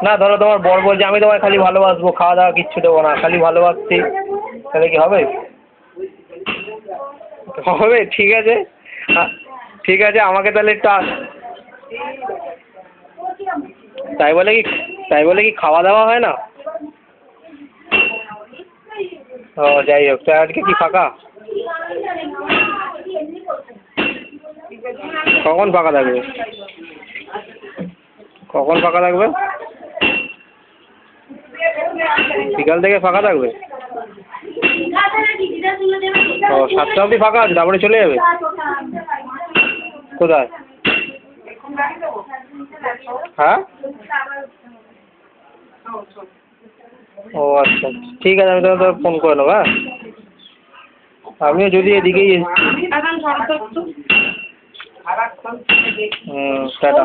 না ধরো তোমার বর বলছে আমি তোমায় খালি ভালোবাসবো, খাওয়া দাওয়া কিচ্ছু দেবো না, খালি ভালোবাসছি, তাহলে কি হবে? হবে, ঠিক আছে। ঠিক আছে, আমাকে তাহলে একটু তাই বলে কি খাওয়া দাওয়া হয় না? ও যাই হোক, তা আজকে কি ফাঁকা? কখন ফাঁকা থাকবে? কখন ফাঁকা থাকবে? বিকাল থেকে ফাঁকা থাকবে? ও 7টা অবধি ফাঁকা আছে, তারপরে চলে যাবে? কোথায়? হ্যাঁ? ও আচ্ছা, ঠিক আছে, আমি তোমাকে ফোন করে নেবো। হ্যাঁ, আমিও যদি এদিকেই টাটা।